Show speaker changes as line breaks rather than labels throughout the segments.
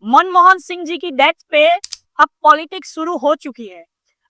मनमोहन सिंह जी की डेथ पे अब पॉलिटिक्स शुरू हो चुकी है।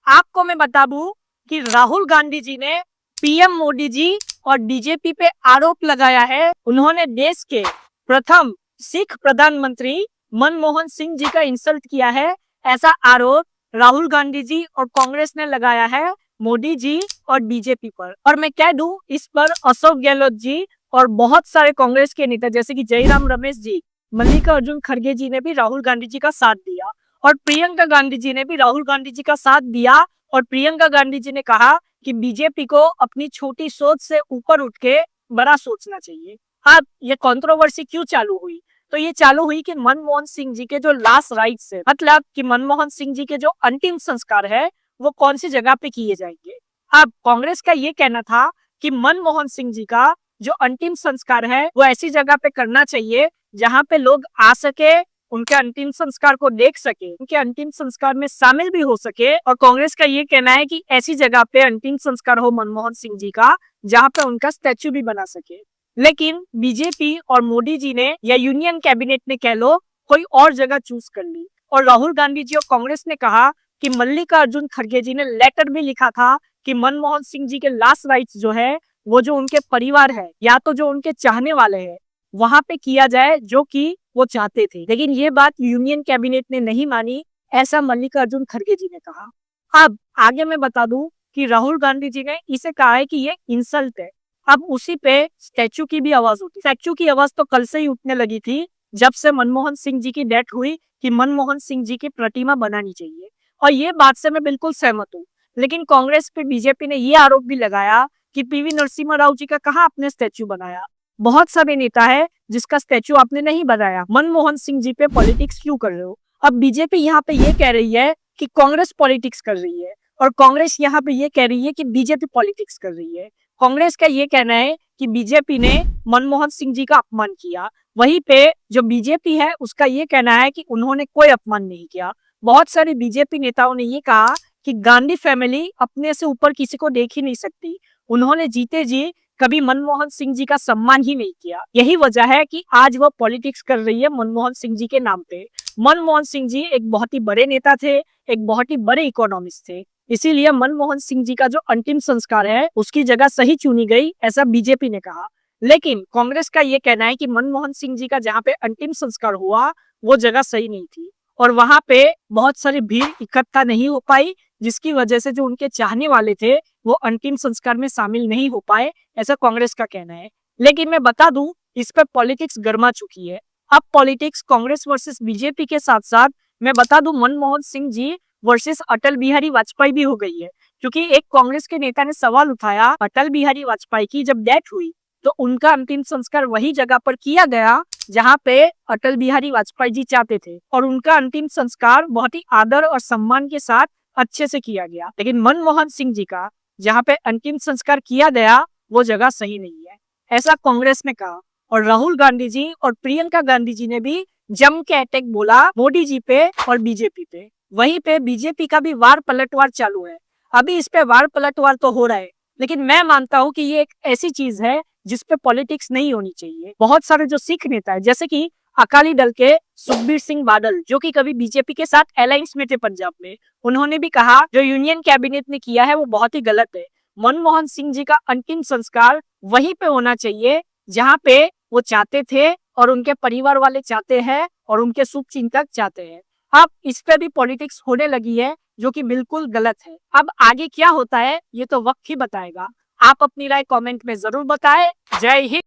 आपको मैं बता दूं कि राहुल गांधी जी ने पीएम मोदी जी और बीजेपी पे आरोप लगाया है। उन्होंने देश के प्रथम सिख प्रधानमंत्री मनमोहन सिंह जी का इंसल्ट किया है। ऐसा आरोप राहुल गांधी जी और कांग्रेस ने लगाया है मोदी जी और बीजेपी पर। और मैं कह दूं, इस पर अशोक गहलोत जी और बहुत सारे कांग्रेस के नेता जैसे कि जयराम रमेश जी, मल्लिकार्जुन खड़गे जी ने भी राहुल गांधी जी का साथ दिया और प्रियंका गांधी जी ने भी राहुल गांधी जी का साथ दिया। और प्रियंका गांधी जी ने कहा कि बीजेपी को अपनी छोटी सोच से ऊपर उठ के बड़ा सोचना चाहिए। अब ये कंट्रोवर्सी क्यों चालू हुई? तो ये चालू हुई कि मनमोहन सिंह जी के जो लास्ट राइट्स है, मतलब कि मनमोहन सिंह जी के जो अंतिम संस्कार है, वो कौन सी जगह पे किए जाएंगे। अब कांग्रेस का ये कहना था कि मनमोहन सिंह जी का जो अंतिम संस्कार है वो ऐसी जगह पे करना चाहिए जहाँ पे लोग आ सके, उनके अंतिम संस्कार को देख सके, उनके अंतिम संस्कार में शामिल भी हो सके। और कांग्रेस का ये कहना है कि ऐसी जगह पे अंतिम संस्कार हो मनमोहन सिंह जी का जहाँ पे उनका स्टैचू भी बना सके। लेकिन बीजेपी और मोदी जी ने या यूनियन कैबिनेट ने कह लो कोई और जगह चूज कर ली। और राहुल गांधी जी और कांग्रेस ने कहा कि मल्लिकार्जुन खड़गे जी ने लेटर भी लिखा था कि मनमोहन सिंह जी के लास्ट राइट्स जो है वो जो उनके परिवार है या तो जो उनके चाहने वाले हैं वहां पे किया जाए जो कि वो चाहते थे। लेकिन ये बात यूनियन कैबिनेट ने नहीं मानी, ऐसा मल्लिकार्जुन खड़गे जी ने कहा। अब आगे मैं बता दूं कि राहुल गांधी जी ने इसे कहा है कि ये इंसल्ट है। अब उसी पे स्टैचू की भी आवाज उठी। स्टैचू की आवाज तो कल से ही उठने लगी थी जब से मनमोहन सिंह जी की डेथ हुई कि मनमोहन सिंह जी की प्रतिमा बनानी चाहिए। और ये बात से मैं बिल्कुल सहमत हूँ। लेकिन कांग्रेस पे बीजेपी ने ये आरोप भी लगाया कि पीवी नरसिम्हा राव जी का कहाँ आपने स्टैचू बनाया। बहुत सारे नेता है जिसका स्टैचू आपने नहीं बनाया। मनमोहन सिंह जी पे पॉलिटिक्स क्यों कर रहे हो? अब बीजेपी यहाँ पे ये कह रही है कि कांग्रेस पॉलिटिक्स कर रही है और कांग्रेस यहाँ पे ये कह रही है कि बीजेपी पॉलिटिक्स कर रही है। कांग्रेस का ये कहना है कि बीजेपी ने मनमोहन सिंह जी का अपमान किया, वहीं पे जो बीजेपी है उसका ये कहना है कि उन्होंने कोई अपमान नहीं किया। बहुत सारे बीजेपी नेताओं ने ये कहा कि गांधी फैमिली अपने से ऊपर किसी को देख ही नहीं सकती। उन्होंने जीते जी कभी मनमोहन सिंह जी का सम्मान ही नहीं किया। यही वजह है कि आज वह पॉलिटिक्स कर रही है मनमोहन सिंह जी के नाम पे। मनमोहन सिंह जी एक बहुत ही बड़े नेता थे, एक बहुत ही बड़े इकोनॉमिस्ट थे, इसीलिए मनमोहन सिंह जी का जो अंतिम संस्कार है उसकी जगह सही चुनी गई, ऐसा बीजेपी ने कहा। लेकिन कांग्रेस का ये कहना है कि मनमोहन सिंह जी का जहाँ पे अंतिम संस्कार हुआ वो जगह सही नहीं थी और वहां पे बहुत सारी भीड़ इकट्ठा नहीं हो पाई, जिसकी वजह से जो उनके चाहने वाले थे वो अंतिम संस्कार में शामिल नहीं हो पाए, ऐसा कांग्रेस का कहना है। लेकिन मैं बता दूं, इस पर पॉलिटिक्स गर्मा चुकी है। अब पॉलिटिक्स कांग्रेस वर्सेस बीजेपी के साथ साथ मैं बता दूं मनमोहन सिंह जी वर्सेस अटल बिहारी वाजपेयी भी हो गई है। क्योंकि एक कांग्रेस के नेता ने सवाल उठाया अटल बिहारी वाजपेयी की जब डेथ हुई तो उनका अंतिम संस्कार वही जगह पर किया गया जहाँ पे अटल बिहारी वाजपेयी जी चाहते थे और उनका अंतिम संस्कार बहुत ही आदर और सम्मान के साथ अच्छे से किया गया। लेकिन मनमोहन सिंह जी का जहाँ पे अंतिम संस्कार किया गया वो जगह सही नहीं है, ऐसा कांग्रेस ने कहा। और राहुल गांधी जी और प्रियंका गांधी जी ने भी जम के अटैक बोला मोदी जी पे और बीजेपी पे। वहीं पे बीजेपी का भी वार पलटवार चालू है। अभी इस पे वार पलटवार तो हो रहा है, लेकिन मैं मानता हूँ कि ये एक ऐसी चीज है जिसपे पॉलिटिक्स नहीं होनी चाहिए। बहुत सारे जो सिख नेता है जैसे कि अकाली दल के सुखबीर सिंह बादल जो कि कभी बीजेपी के साथ अलायंस में थे पंजाब में, उन्होंने भी कहा जो यूनियन कैबिनेट ने किया है वो बहुत ही गलत है। मनमोहन सिंह जी का अंतिम संस्कार वहीं पे होना चाहिए जहाँ पे वो चाहते थे और उनके परिवार वाले चाहते हैं और उनके शुभ चिंतक चाहते हैं। अब इस पे भी पॉलिटिक्स होने लगी है जो कि बिल्कुल गलत है। अब आगे क्या होता है ये तो वक्त ही बताएगा। आप अपनी राय कमेंट में जरूर बताएं। जय हिंद।